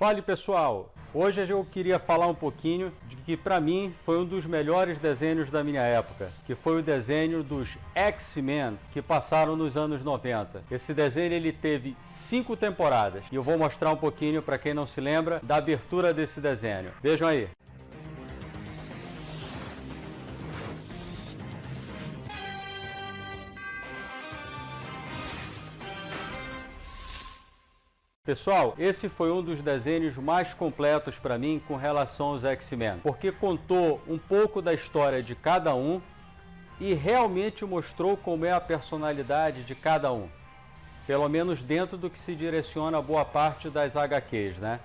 Fala pessoal, hoje eu queria falar um pouquinho de que para mim foi um dos melhores desenhos da minha época, que foi o desenho dos X-Men que passaram nos anos 90. Esse desenho ele teve 5 temporadas e eu vou mostrar um pouquinho para quem não se lembra da abertura desse desenho. Vejam aí. Pessoal, esse foi um dos desenhos mais completos para mim com relação aos X-Men, porque contou um pouco da história de cada um e realmente mostrou como é a personalidade de cada um, pelo menos dentro do que se direciona a boa parte das HQs, né?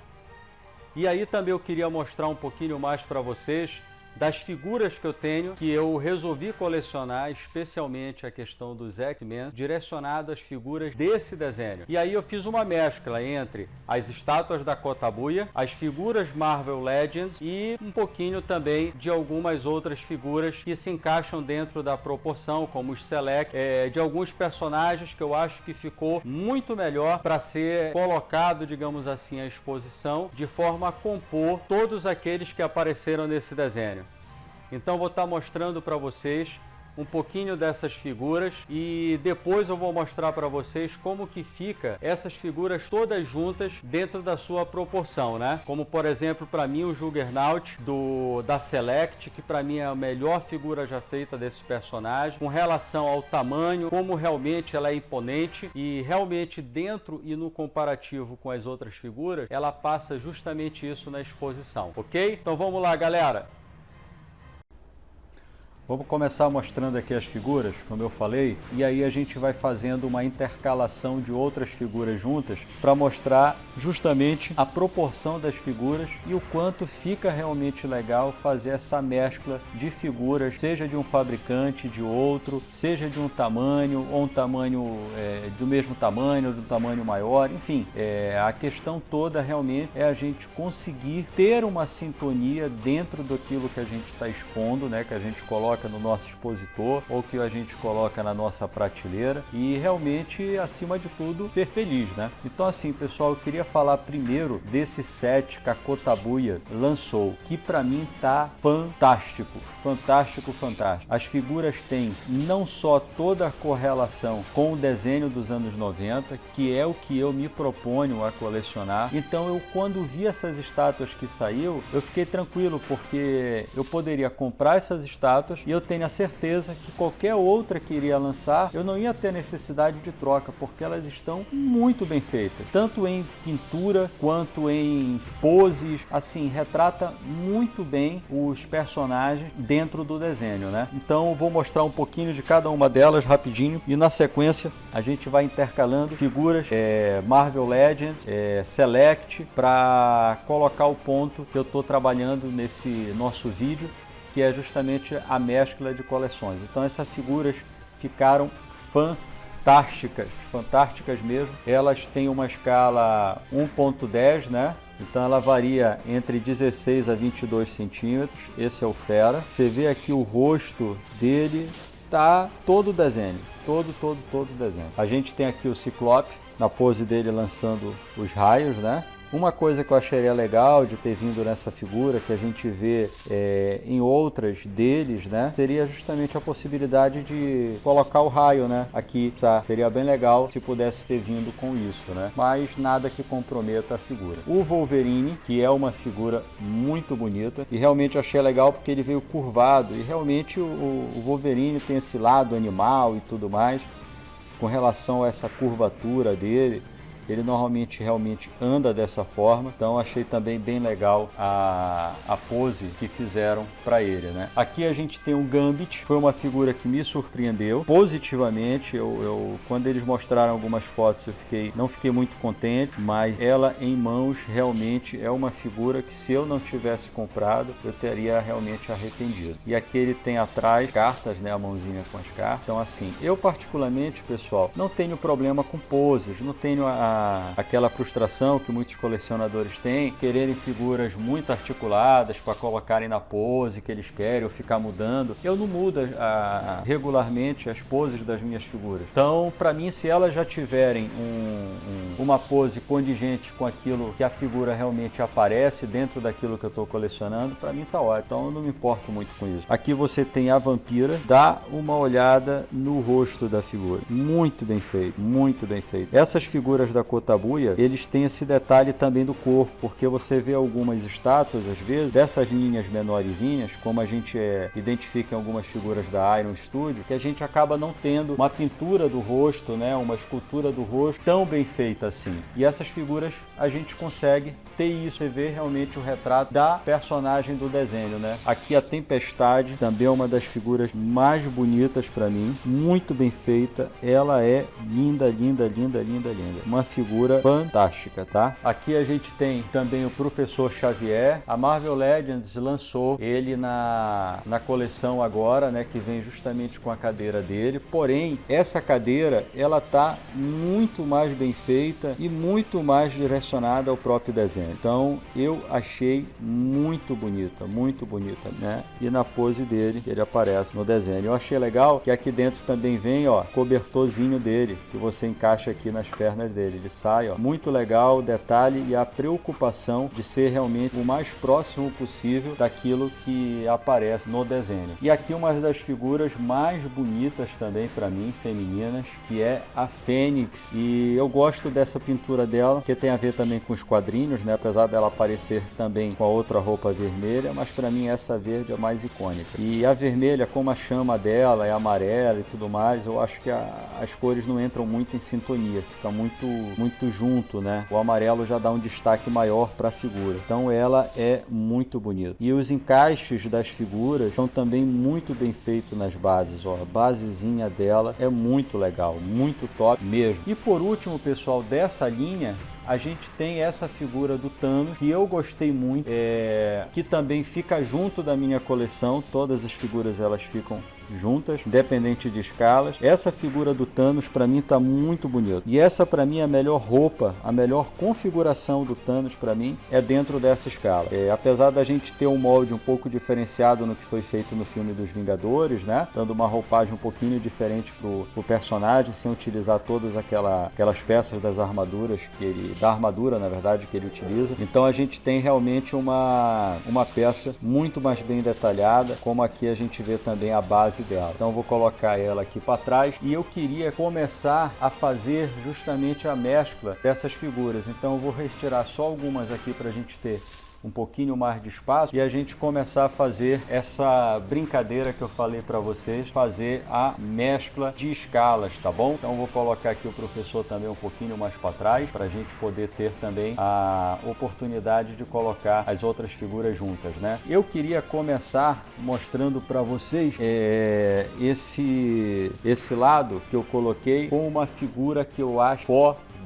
E aí também eu queria mostrar um pouquinho mais para vocês das figuras que eu tenho, que eu resolvi colecionar, especialmente a questão dos X-Men, direcionado às figuras desse desenho. E aí eu fiz uma mescla entre as estátuas da Kotabuya, as figuras Marvel Legends e um pouquinho também de algumas outras figuras que se encaixam dentro da proporção, como os Select, de alguns personagens que eu acho que ficou muito melhor para ser colocado, digamos assim, à exposição, de forma a compor todos aqueles que apareceram nesse desenho. Então vou estar mostrando para vocês um pouquinho dessas figuras e depois eu vou mostrar para vocês como que fica essas figuras todas juntas dentro da sua proporção, né? Como por exemplo para mim o Juggernaut da Select, que para mim é a melhor figura já feita desse personagem, com relação ao tamanho, como realmente ela é imponente e realmente dentro e no comparativo com as outras figuras, ela passa justamente isso na exposição, ok? Então vamos lá, galera! Vamos começar mostrando aqui as figuras, como eu falei, e aí a gente vai fazendo uma intercalação de outras figuras juntas para mostrar justamente a proporção das figuras e o quanto fica realmente legal fazer essa mescla de figuras, seja de um fabricante, de outro, seja de um tamanho, ou um tamanho do mesmo tamanho, ou de um tamanho maior, enfim, a questão toda realmente é a gente conseguir ter uma sintonia dentro daquilo que a gente está expondo, né, que a gente coloca no nosso expositor ou que a gente coloca na nossa prateleira e realmente, acima de tudo, ser feliz, né? Então assim, pessoal, eu queria falar primeiro desse set que a Kotabuya lançou, que para mim tá fantástico, fantástico, fantástico. As figuras têm não só toda a correlação com o desenho dos anos 90, que é o que eu me proponho a colecionar. Então eu, quando vi essas estátuas que saiu, eu fiquei tranquilo, porque eu poderia comprar essas estátuas e eu tenho a certeza que qualquer outra que iria lançar, eu não ia ter necessidade de troca, porque elas estão muito bem feitas, tanto em pintura quanto em poses, assim, retrata muito bem os personagens dentro do desenho, né? Então eu vou mostrar um pouquinho de cada uma delas rapidinho e na sequência a gente vai intercalando figuras Marvel Legends, Select, para colocar o ponto que eu estou trabalhando nesse nosso vídeo, que é justamente a mescla de coleções. Então essas figuras ficaram fantásticas, fantásticas mesmo. Elas têm uma escala 1.10, né? Então ela varia entre 16 a 22 centímetros. Esse é o Fera. Você vê aqui o rosto dele, tá todo o desenho, todo desenho. A gente tem aqui o Ciclope na pose dele lançando os raios, né? Uma coisa que eu acharia legal de ter vindo nessa figura, que a gente vê em outras deles, né, seria justamente a possibilidade de colocar o raio, né, aqui. Seria bem legal se pudesse ter vindo com isso, né, mas nada que comprometa a figura. O Wolverine, que é uma figura muito bonita, e realmente eu achei legal porque ele veio curvado, e realmente o Wolverine tem esse lado animal e tudo mais, com relação a essa curvatura dele. Ele normalmente realmente anda dessa forma, então achei também bem legal a pose que fizeram para ele, né? Aqui a gente tem o Gambit, foi uma figura que me surpreendeu positivamente. Quando eles mostraram algumas fotos eu não fiquei muito contente, mas ela em mãos realmente é uma figura que, se eu não tivesse comprado, eu teria realmente arrependido. E aqui ele tem atrás cartas, né, a mãozinha com as cartas. Então assim, eu particularmente, pessoal, não tenho problema com poses, não tenho aquela frustração que muitos colecionadores têm, quererem figuras muito articuladas para colocarem na pose que eles querem ou ficar mudando. Eu não mudo regularmente as poses das minhas figuras. Então, para mim, se elas já tiverem uma pose condigente com aquilo que a figura realmente aparece dentro daquilo que eu estou colecionando, para mim tá ótimo. Então, eu não me importo muito com isso. Aqui você tem a vampira. Dá uma olhada no rosto da figura. Muito bem feito, muito bem feito. Essas figuras da Kotabuya, eles têm esse detalhe também do corpo, porque você vê algumas estátuas, às vezes, dessas linhas menorzinhas, como a gente identifica em algumas figuras da Iron Studio, que a gente acaba não tendo uma pintura do rosto, né, uma escultura do rosto tão bem feita assim. E essas figuras a gente consegue ter isso, você vê realmente o retrato da personagem do desenho, né? Aqui a Tempestade também é uma das figuras mais bonitas para mim, muito bem feita, ela é linda, linda, linda, linda, linda. Uma figura fantástica, tá? Aqui a gente tem também o Professor Xavier. A Marvel Legends lançou ele na coleção agora, né, que vem justamente com a cadeira dele. Porém, essa cadeira, ela tá muito mais bem feita e muito mais direcionada ao próprio desenho. Então, eu achei muito bonita, né? E na pose dele, ele aparece no desenho. Eu achei legal que aqui dentro também vem, ó, cobertorzinho dele, que você encaixa aqui nas pernas dele. Ele sai, ó, muito legal o detalhe e a preocupação de ser realmente o mais próximo possível daquilo que aparece no desenho. E aqui uma das figuras mais bonitas também para mim, femininas, que é a Fênix. E eu gosto dessa pintura dela, que tem a ver também com os quadrinhos, né? Apesar dela aparecer também com a outra roupa vermelha, mas para mim essa verde é mais icônica. E a vermelha, como a chama dela é amarela e tudo mais, eu acho que as cores não entram muito em sintonia, fica muito junto, né? O amarelo já dá um destaque maior para a figura. Então ela é muito bonita. E os encaixes das figuras são também muito bem feitos nas bases, ó. A basezinha dela é muito legal, muito top mesmo. E por último, pessoal, dessa linha, a gente tem essa figura do Thanos, que eu gostei muito, que também fica junto da minha coleção. Todas as figuras elas ficam juntas, independente de escalas. Essa figura do Thanos para mim tá muito bonita. E essa para mim é a melhor roupa, a melhor configuração do Thanos para mim é dentro dessa escala. Apesar da gente ter um molde um pouco diferenciado no que foi feito no filme dos Vingadores, né? Dando uma roupagem um pouquinho diferente pro personagem, sem utilizar todas aquelas peças das armaduras da armadura, na verdade, que ele utiliza. Então a gente tem realmente uma peça muito mais bem detalhada, como aqui a gente vê também a base dela. Então eu vou colocar ela aqui para trás e eu queria começar a fazer justamente a mescla dessas figuras. Então eu vou retirar só algumas aqui para a gente ter um pouquinho mais de espaço e a gente começar a fazer essa brincadeira que eu falei para vocês, fazer a mescla de escalas, tá bom? Então vou colocar aqui o professor também um pouquinho mais para trás, para a gente poder ter também a oportunidade de colocar as outras figuras juntas, né? Eu queria começar mostrando para vocês esse lado que eu coloquei com uma figura que eu acho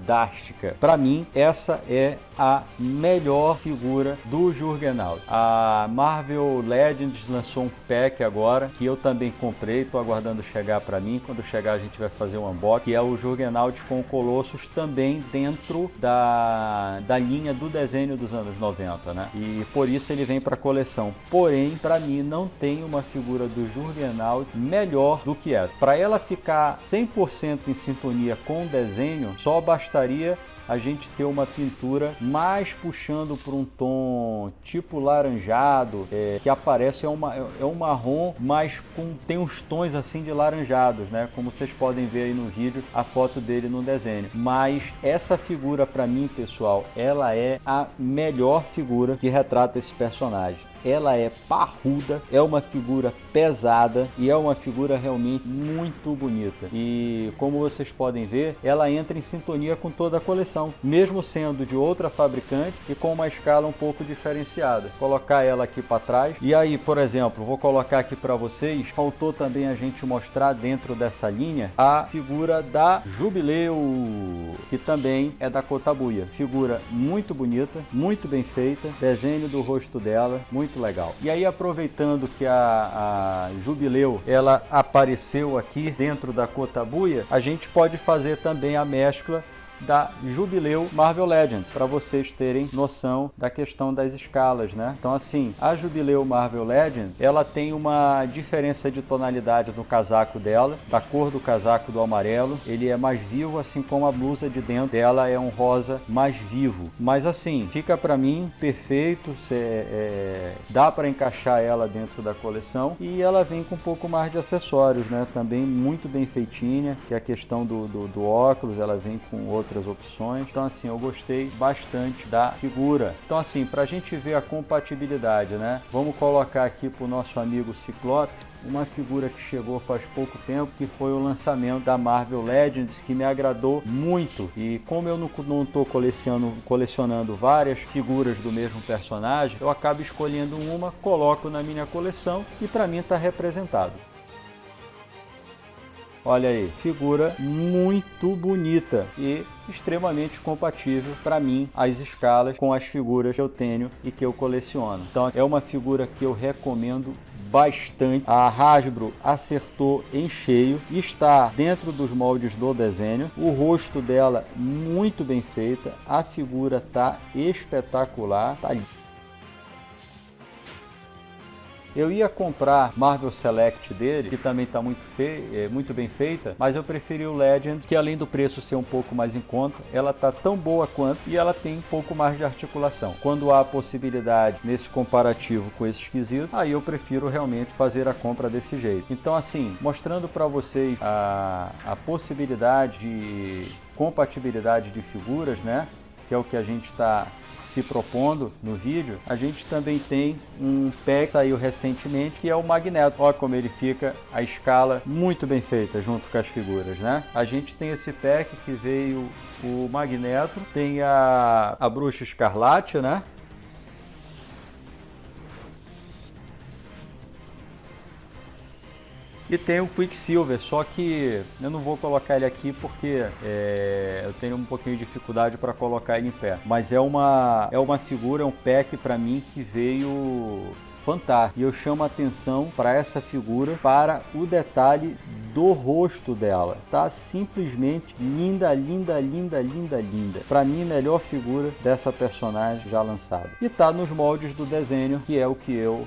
fantástica. Para mim, essa é a melhor figura do Juggernaut. A Marvel Legends lançou um pack agora, que eu também comprei, tô aguardando chegar para mim. Quando chegar a gente vai fazer um unboxing, que é o Juggernaut com o Colossus, também dentro da linha do desenho dos anos 90, né? E por isso ele vem para coleção. Porém, para mim não tem uma figura do Juggernaut melhor do que essa. Para ela ficar 100% em sintonia com o desenho, só bastaria a gente ter uma pintura mais puxando para um tom tipo laranjado, que aparece é um marrom, mas tem uns tons assim de laranjados, né? Como vocês podem ver aí no vídeo, a foto dele no desenho. Mas essa figura para mim, pessoal, ela é a melhor figura que retrata esse personagem. Ela é parruda, é uma figura pesada e é uma figura realmente muito bonita. E como vocês podem ver, ela entra em sintonia com toda a coleção, mesmo sendo de outra fabricante e com uma escala um pouco diferenciada. Vou colocar ela aqui para trás. E aí, por exemplo, vou colocar aqui para vocês, faltou também a gente mostrar dentro dessa linha a figura da Jubileu, que também é da Kotabuya. Figura muito bonita, muito bem feita, desenho do rosto dela, muito legal. E aí, aproveitando que a Jubileu ela apareceu aqui dentro da Kotabuya, a gente pode fazer também a mescla da Jubileu Marvel Legends, para vocês terem noção da questão das escalas, né? Então assim, a Jubileu Marvel Legends, ela tem uma diferença de tonalidade no casaco dela, da cor do casaco do amarelo, ele é mais vivo, assim como a blusa de dentro dela é um rosa mais vivo. Mas assim, fica para mim perfeito, dá para encaixar ela dentro da coleção e ela vem com um pouco mais de acessórios, né? Também muito bem feitinha, que é a questão do óculos, ela vem com outras opções. Então assim, eu gostei bastante da figura. Então assim, para a gente ver a compatibilidade, né? Vamos colocar aqui para o nosso amigo Ciclope uma figura que chegou faz pouco tempo, que foi o lançamento da Marvel Legends, que me agradou muito. E como eu não estou colecionando várias figuras do mesmo personagem, eu acabo escolhendo uma, coloco na minha coleção e para mim está representado. Olha aí, figura muito bonita e extremamente compatível para mim, as escalas com as figuras que eu tenho e que eu coleciono. Então é uma figura que eu recomendo bastante. A Hasbro acertou em cheio, está dentro dos moldes do desenho, o rosto dela muito bem feita, a figura tá espetacular, tá ali. Eu ia comprar Marvel Select dele, que também está muito bem feita, mas eu preferi o Legends, que além do preço ser um pouco mais em conta, ela está tão boa quanto e ela tem um pouco mais de articulação. Quando há possibilidade nesse comparativo com esse esquisito, aí eu prefiro realmente fazer a compra desse jeito. Então assim, mostrando para vocês a possibilidade de compatibilidade de figuras, né? Que é o que a gente está se propondo no vídeo, a gente também tem um pack que saiu recentemente, que é o Magneto. Olha como ele fica, a escala muito bem feita junto com as figuras, né? A gente tem esse pack que veio o Magneto, tem a Bruxa Escarlate, né? E tem o Quicksilver, só que eu não vou colocar ele aqui porque eu tenho um pouquinho de dificuldade para colocar ele em pé. Mas é uma figura, é um pack para mim que veio fantástico. E eu chamo a atenção para essa figura, para o detalhe do rosto dela. Tá simplesmente linda, linda, linda, linda, linda. Para mim, melhor figura dessa personagem já lançada. E tá nos moldes do desenho, que é o que eu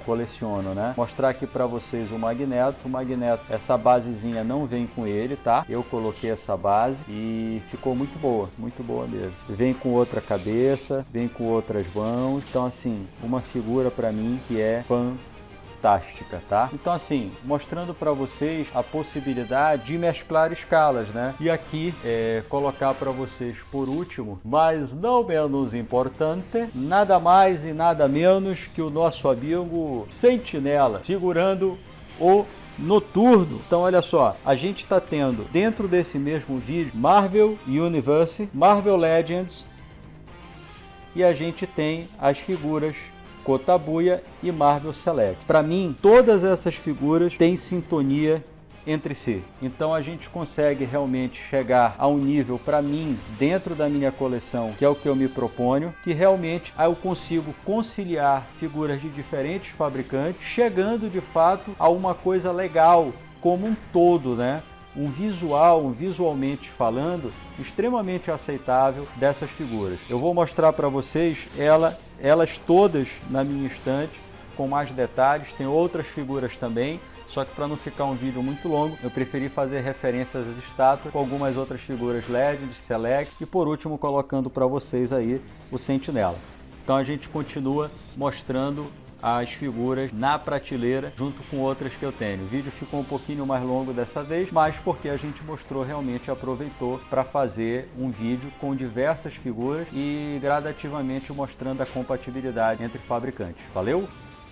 coleciono, né? Mostrar aqui para vocês o Magneto. O Magneto, essa basezinha não vem com ele, tá? Eu coloquei essa base e ficou muito boa mesmo. Vem com outra cabeça, vem com outras mãos. Então assim, uma figura para mim que é fantástica, tá? Então assim, mostrando para vocês a possibilidade de mesclar escalas, né? E aqui colocar para vocês por último, mas não menos importante, nada mais e nada menos que o nosso amigo Sentinela segurando o Noturno. Então olha só, a gente está tendo dentro desse mesmo vídeo Marvel Universe, Marvel Legends e a gente tem as figuras Kotabuya e Marvel Select. Para mim, todas essas figuras têm sintonia entre si. Então a gente consegue realmente chegar a um nível, para mim, dentro da minha coleção, que é o que eu me proponho, que realmente eu consigo conciliar figuras de diferentes fabricantes, chegando de fato a uma coisa legal como um todo, né? Visualmente falando, extremamente aceitável dessas figuras. Eu vou mostrar para vocês elas todas na minha estante, com mais detalhes. Tem outras figuras também, só que para não ficar um vídeo muito longo, eu preferi fazer referências às estátuas com algumas outras figuras Legends, Select e por último colocando para vocês aí o Sentinela. Então a gente continua mostrando as figuras na prateleira junto com outras que eu tenho. O vídeo ficou um pouquinho mais longo dessa vez, mas porque a gente mostrou, realmente aproveitou para fazer um vídeo com diversas figuras e gradativamente mostrando a compatibilidade entre fabricantes. Valeu?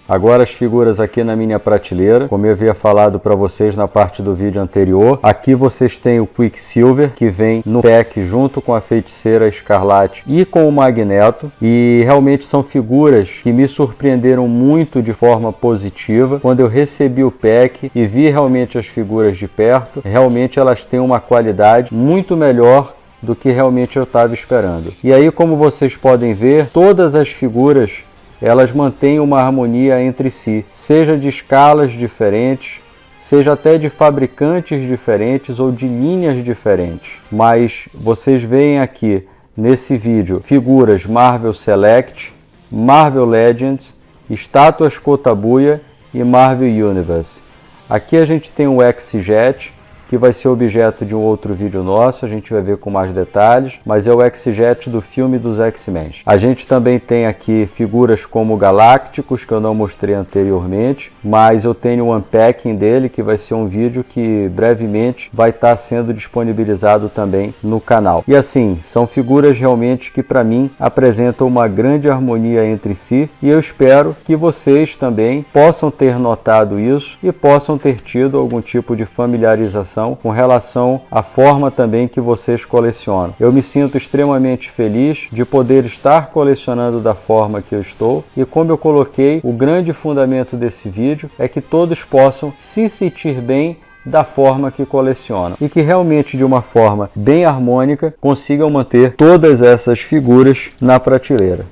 Agora as figuras aqui na minha prateleira, como eu havia falado para vocês na parte do vídeo anterior, aqui vocês têm o Quicksilver, que vem no pack junto com a Feiticeira Escarlate e com o Magneto, e realmente são figuras que me surpreenderam muito de forma positiva. Quando eu recebi o pack e vi realmente as figuras de perto, realmente elas têm uma qualidade muito melhor do que realmente eu estava esperando. E aí, como vocês podem ver, todas as figuras elas mantêm uma harmonia entre si, seja de escalas diferentes, seja até de fabricantes diferentes ou de linhas diferentes. Mas vocês veem aqui nesse vídeo figuras Marvel Select, Marvel Legends, estátuas Kotabuya e Marvel Universe. Aqui a gente tem o X-Jet, que vai ser objeto de um outro vídeo nosso, a gente vai ver com mais detalhes, mas é o X-Jet do filme dos X-Men. A gente também tem aqui figuras como Galácticos, que eu não mostrei anteriormente, mas eu tenho um unpacking dele, que vai ser um vídeo que brevemente vai estar sendo disponibilizado também no canal. E assim, são figuras realmente que para mim apresentam uma grande harmonia entre si, e eu espero que vocês também possam ter notado isso e possam ter tido algum tipo de familiarização com relação à forma também que vocês colecionam. Eu me sinto extremamente feliz de poder estar colecionando da forma que eu estou, e como eu coloquei, o grande fundamento desse vídeo é que todos possam se sentir bem da forma que colecionam e que realmente de uma forma bem harmônica consigam manter todas essas figuras na prateleira.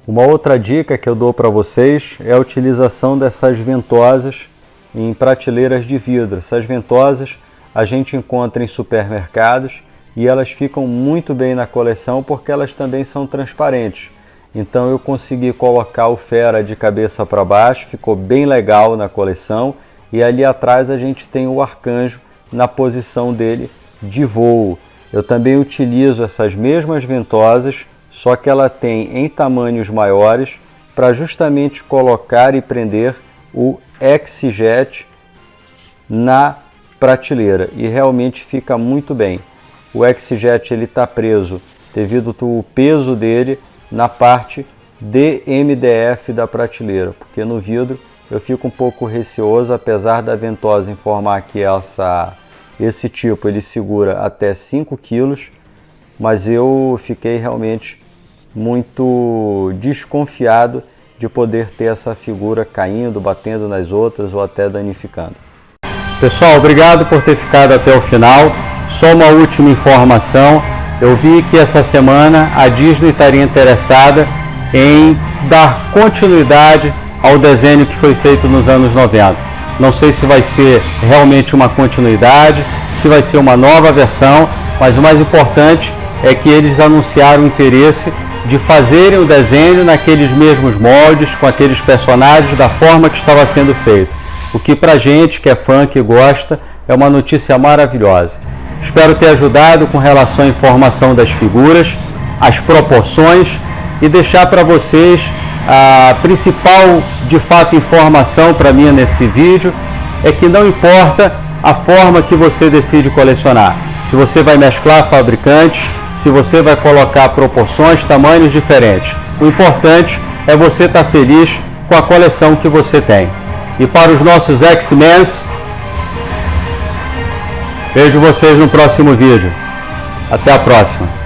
Uma outra dica que eu dou para vocês é a utilização dessas ventosas em prateleiras de vidro. Essas ventosas a gente encontra em supermercados e elas ficam muito bem na coleção porque elas também são transparentes. Então eu consegui colocar o Fera de cabeça para baixo, ficou bem legal na coleção, e ali atrás a gente tem o Arcanjo na posição dele de voo. Eu também utilizo essas mesmas ventosas, só que ela tem em tamanhos maiores para justamente colocar e prender o X-Jet na prateleira, e realmente fica muito bem. O X-Jet ele está preso devido ao peso dele na parte de MDF da prateleira, porque no vidro eu fico um pouco receoso, apesar da ventosa informar que esse tipo ele segura até 5 kg, mas eu fiquei realmente muito desconfiado de poder ter essa figura caindo, batendo nas outras ou até danificando. Pessoal, obrigado por ter ficado até o final. Só uma última informação, eu vi que essa semana a Disney estaria interessada em dar continuidade ao desenho que foi feito nos anos 90. Não sei se vai ser realmente uma continuidade, se vai ser uma nova versão, mas o mais importante é que eles anunciaram o interesse de fazerem o desenho naqueles mesmos moldes, com aqueles personagens da forma que estava sendo feito. O que pra gente que é fã, que gosta, é uma notícia maravilhosa. Espero ter ajudado com relação à informação das figuras, as proporções, e deixar para vocês a principal, de fato, informação para mim nesse vídeo é que não importa a forma que você decide colecionar. Se você vai mesclar fabricantes, se você vai colocar proporções, tamanhos diferentes. O importante é você estar feliz com a coleção que você tem. E para os nossos X-Men, vejo vocês no próximo vídeo. Até a próxima.